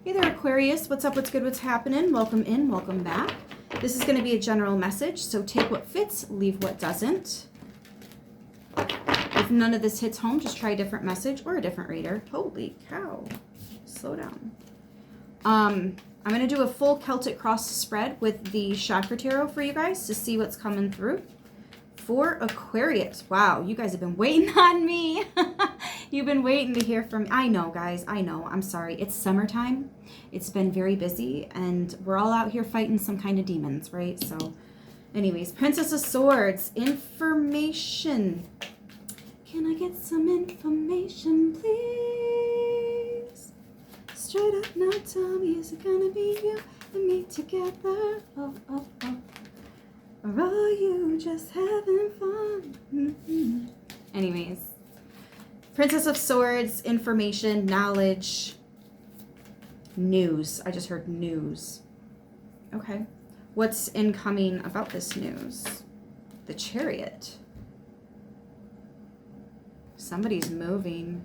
Hey there, Aquarius. What's up? What's good? What's happening? Welcome in. Welcome back. This is going to be a general message, so take what fits, leave what doesn't. If none of this hits home, just try a different message or a different reader. Holy cow. Slow down. I'm going to do a full Celtic cross spread with the chakra tarot for you guys to see what's coming through. For Aquarius. Wow, you guys have been waiting on me. You've been waiting to hear from me. I know, guys. I know. I'm sorry. It's summertime. It's been very busy, and we're all out here fighting some kind of demons, right? So, anyways, Princess of Swords. Information. Can I get some information, please? Straight up now, tell me, is it gonna be you and me together? Oh, oh, oh. Or are you just having fun? Mm-hmm. Anyways, Princess of Swords, information, knowledge, news. I just heard news. Okay. What's incoming about this news? The Chariot. Somebody's moving.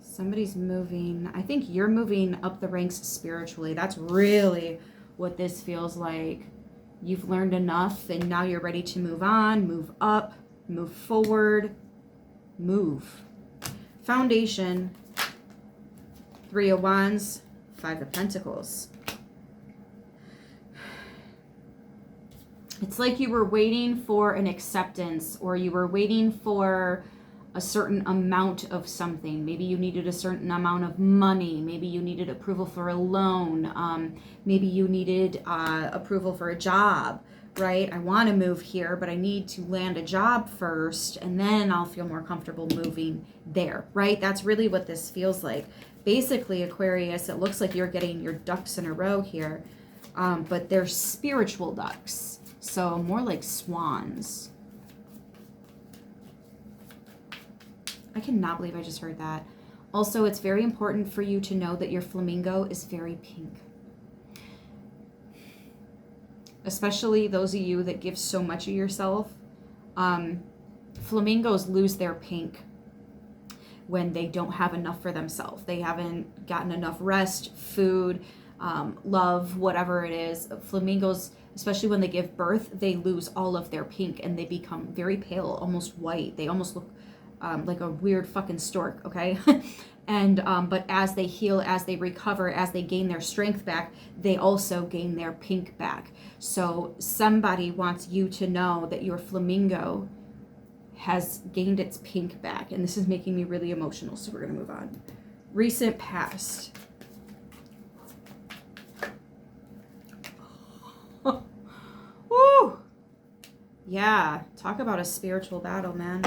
Somebody's moving. I think you're moving up the ranks spiritually. That's really what this feels like. You've learned enough and now you're ready to move on, move up, move forward, move. Foundation, 3 of Wands, 5 of Pentacles. It's like you were waiting for an acceptance, or you were waiting for a certain amount of something. Maybe you needed a certain amount of money. Maybe you needed approval for a loan. Maybe you needed approval for a job, right? I want to move here, but I need to land a job first, and then I'll feel more comfortable moving there, right? That's really what this feels like. Basically, Aquarius, it looks like you're getting your ducks in a row here, but they're spiritual ducks, so more like swans. I cannot believe I just heard that. Also, it's very important for you to know that your flamingo is very pink. Especially those of you that give so much of yourself. Flamingos lose their pink when they don't have enough for themselves. They haven't gotten enough rest, food, love, whatever it is. Flamingos, especially when they give birth, they lose all of their pink and they become very pale, almost white. They almost look like a weird fucking stork, okay? And but as they heal, as they recover, as they gain their strength back, they also gain their pink back. So somebody wants you to know that your flamingo has gained its pink back, and this is making me really emotional, so we're gonna move on. Recent past. Woo! Yeah, talk about a spiritual battle, man.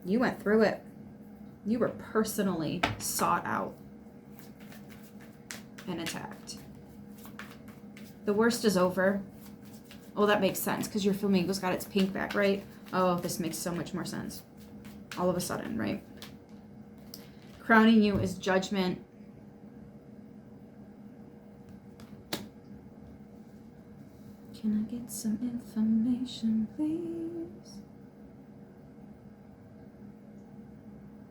You went through it. You were personally sought out and attacked. The worst is over. Oh, that makes sense because your flamingo's got its pink back, right? Oh, this makes so much more sense. All of a sudden, right? Crowning you is judgment. Can I get some information, please?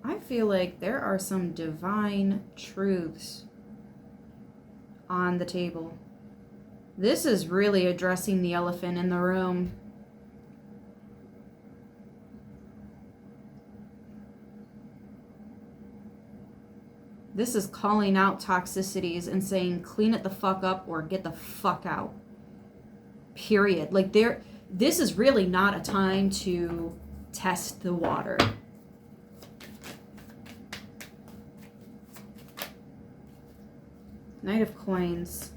I feel like there are some divine truths on the table. This is really addressing the elephant in the room. This is calling out toxicities and saying, clean it the fuck up or get the fuck out. Period. Like this is really not a time to test the water. Knight of Coins,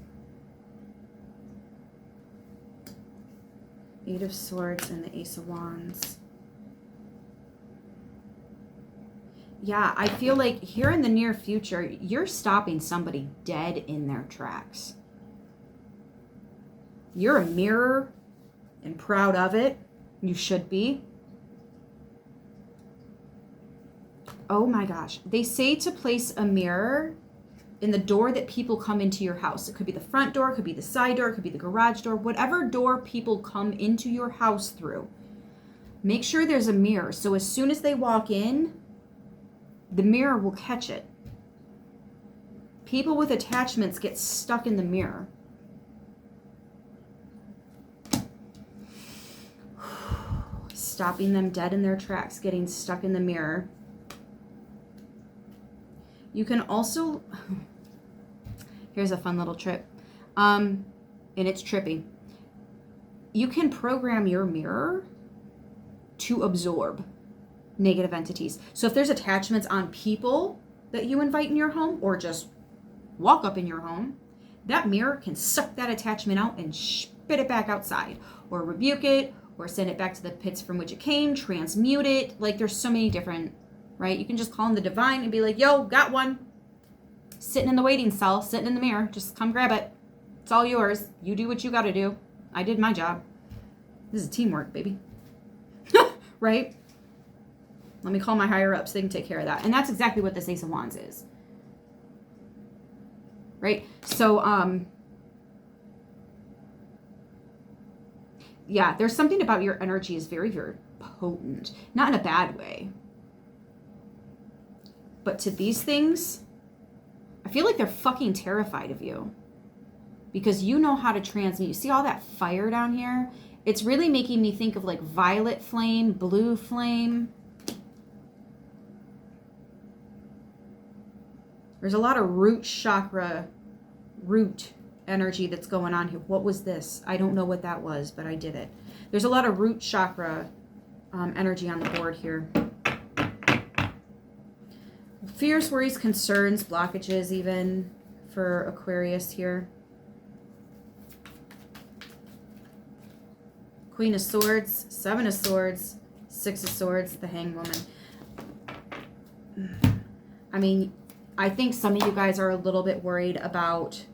8 of Swords, and the Ace of Wands. Yeah, I feel like here in the near future, you're stopping somebody dead in their tracks. You're a mirror and proud of it. You should be. Oh my gosh. They say to place a mirror in the door that people come into your house. It could be the front door, it could be the side door, it could be the garage door, whatever door people come into your house through. Make sure there's a mirror. So as soon as they walk in, the mirror will catch it. People with attachments get stuck in the mirror. Stopping them dead in their tracks, getting stuck in the mirror. You can also, here's a fun little trip, and it's trippy. You can program your mirror to absorb negative entities. So if there's attachments on people that you invite in your home or just walk up in your home, that mirror can suck that attachment out and spit it back outside, or rebuke it, or send it back to the pits from which it came, transmute it. Like, there's so many different, right? You can just call in the divine and be like, yo, got one. Sitting in the waiting cell, sitting in the mirror. Just come grab it. It's all yours. You do what you got to do. I did my job. This is teamwork, baby. Right? Let me call my higher ups. They can take care of that. And that's exactly what this Ace of Wands is. Right? So, yeah, there's something about your energy is very, very potent. Not in a bad way. But to these things, I feel like they're fucking terrified of you. Because you know how to transmute. You see all that fire down here? It's really making me think of like violet flame, blue flame. There's a lot of root chakra, root energy that's going on here. What was this? I don't know what that was, but I did it. There's a lot of root chakra energy on the board here. Fears, worries, concerns, blockages even for Aquarius here. Queen of Swords, Seven of Swords, Six of Swords, the Hanged Woman. I mean, I think some of you guys are a little bit worried about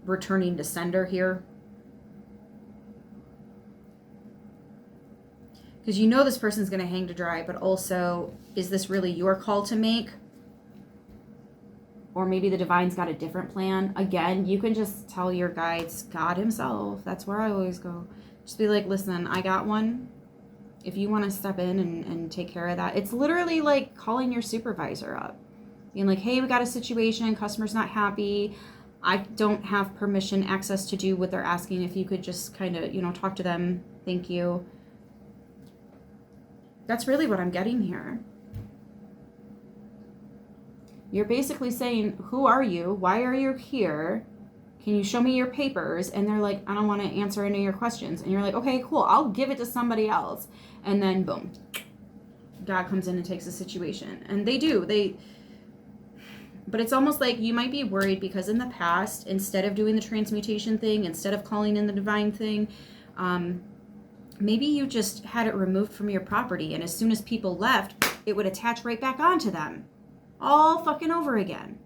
returning to sender here. Because you know this person's going to hang to dry, but also, is this really your call to make? Or maybe the divine's got a different plan. Again, you can just tell your guides, God himself. That's where I always go. Just be like, listen, I got one. If you want to step in and take care of that. It's literally like calling your supervisor up. Being like, hey, we got a situation. Customer's not happy. I don't have permission, access to do what they're asking. If you could just kind of, you know, talk to them. Thank you. That's really what I'm getting here. You're basically saying, who are you? Why are you here? Can you show me your papers? And they're like, I don't want to answer any of your questions. And you're like, okay, cool. I'll give it to somebody else. And then boom, God comes in and takes the situation. And they do. But it's almost like you might be worried because in the past, instead of doing the transmutation thing, instead of calling in the divine thing, maybe you just had it removed from your property. And as soon as people left, it would attach right back onto them. All fucking over again.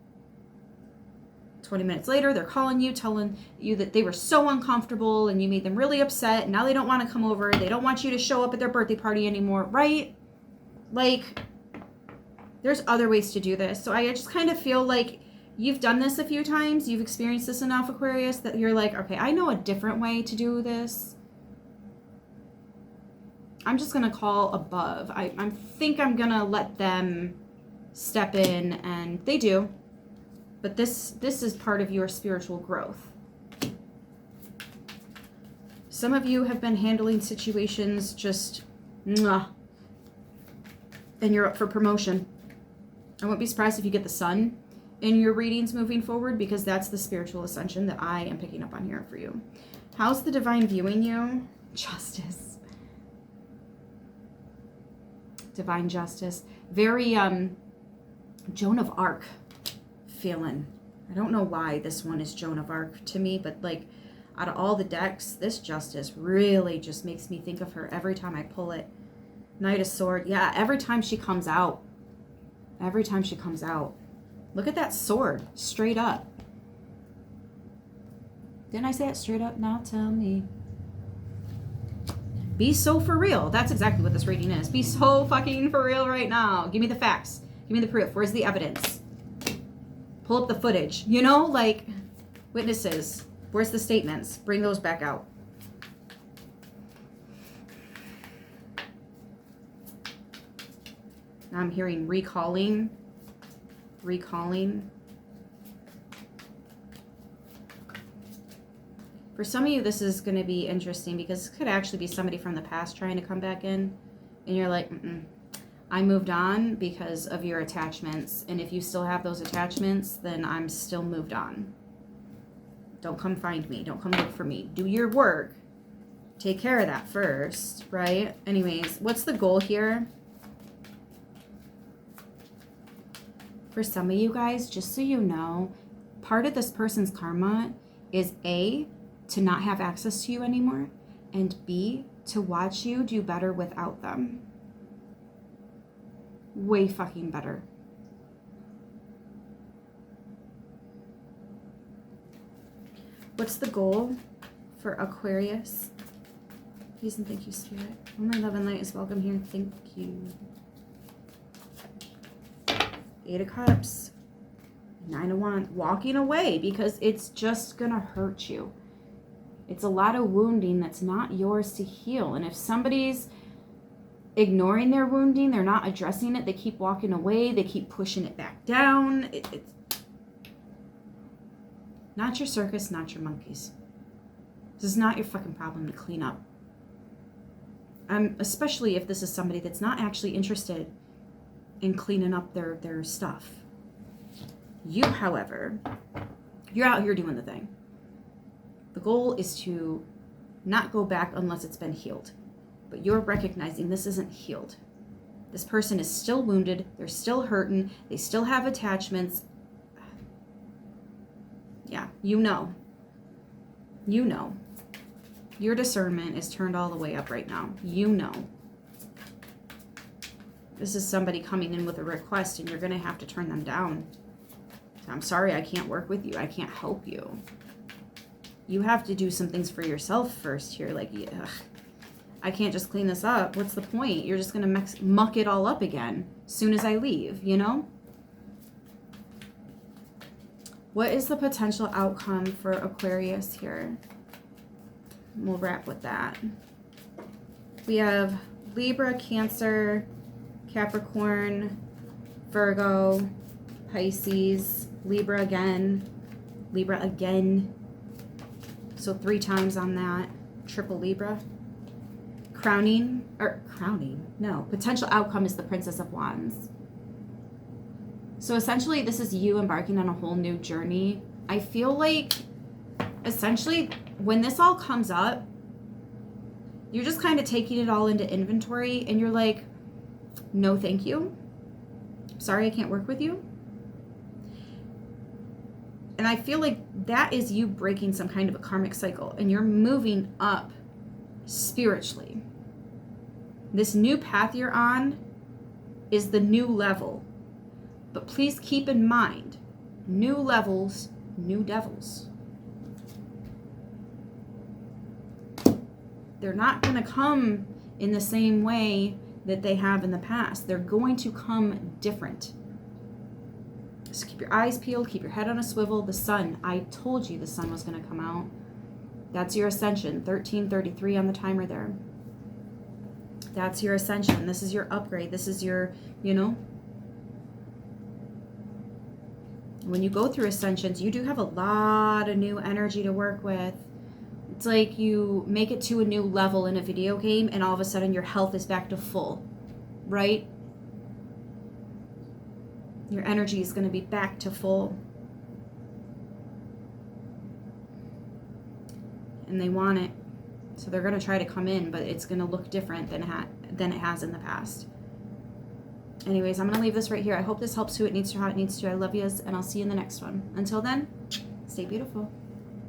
20 minutes later, they're calling you, telling you that they were so uncomfortable and you made them really upset. And now they don't want to come over. They don't want you to show up at their birthday party anymore, right? Like, there's other ways to do this. So I just kind of feel like you've done this a few times. You've experienced this enough, Aquarius, that you're like, okay, I know a different way to do this. I'm just going to call above. I think I'm going to let them step in, and they do. But this is part of your spiritual growth. Some of you have been handling situations just, and you're up for promotion. I won't be surprised if you get the sun in your readings moving forward, because that's the spiritual ascension that I am picking up on here for you. How's the divine viewing you? Justice. Divine justice. Very Joan of Arc feeling. I don't know why this one is Joan of Arc to me, but like out of all the decks, this justice really just makes me think of her every time I pull it. Knight of Sword. Yeah, every time she comes out. Every time she comes out. Look at that sword. Straight up. Didn't I say it straight up? Now tell me. Be so for real. That's exactly what this reading is. Be so fucking for real right now. Give me the facts. Give me the proof. Where's the evidence? Pull up the footage. You know, like witnesses. Where's the statements? Bring those back out. Now I'm hearing recalling. Recalling. For some of you, this is going to be interesting because it could actually be somebody from the past trying to come back in. And you're like, I moved on because of your attachments. And if you still have those attachments, then I'm still moved on. Don't come find me. Don't come look for me. Do your work. Take care of that first, right? Anyways, what's the goal here? For some of you guys, just so you know, part of this person's karma is A, to not have access to you anymore, and B, to watch you do better without them. Way fucking better. What's the goal for Aquarius? Please and thank you, Spirit. Oh, my love and light is welcome here. Thank you. 8 of Cups. 9 of Wands. Walking away because it's just going to hurt you. It's a lot of wounding that's not yours to heal. And if somebody's ignoring their wounding, they're not addressing it, they keep walking away, they keep pushing it back down. It's not your circus, not your monkeys. This is not your fucking problem to clean up. Especially if this is somebody that's not actually interested in cleaning up their stuff. You, however, you're out here doing the thing. The goal is to not go back unless it's been healed. But you're recognizing this isn't healed. This person is still wounded. They're still hurting. They still have attachments. Yeah, you know. You know. Your discernment is turned all the way up right now. You know. This is somebody coming in with a request and you're going to have to turn them down. I'm sorry, I can't work with you. I can't help you. You have to do some things for yourself first here. Like, ugh, I can't just clean this up. What's the point? You're just going to muck it all up again as soon as I leave, you know? What is the potential outcome for Aquarius here? We'll wrap with that. We have Libra, Cancer, Capricorn, Virgo, Pisces, Libra again, so 3 times on that, triple Libra. Potential outcome is the Princess of Wands. So essentially this is you embarking on a whole new journey. I feel like essentially when this all comes up, you're just kind of taking it all into inventory and you're like, no, thank you. Sorry, I can't work with you. And I feel like that is you breaking some kind of a karmic cycle and you're moving up spiritually. This new path you're on is the new level. But please keep in mind, new levels, new devils. They're not going to come in the same way that they have in the past. They're going to come different. So keep your eyes peeled, keep your head on a swivel. The sun, I told you the sun was going to come out. That's your ascension, 1333 on the timer there. That's your ascension. This is your upgrade. This is your, you know. When you go through ascensions, you do have a lot of new energy to work with. It's like you make it to a new level in a video game and all of a sudden your health is back to full, right? Your energy is going to be back to full. And they want it. So they're going to try to come in, but it's going to look different than it has in the past. Anyways, I'm going to leave this right here. I hope this helps who it needs to, how it needs to. I love yous, and I'll see you in the next one. Until then, stay beautiful.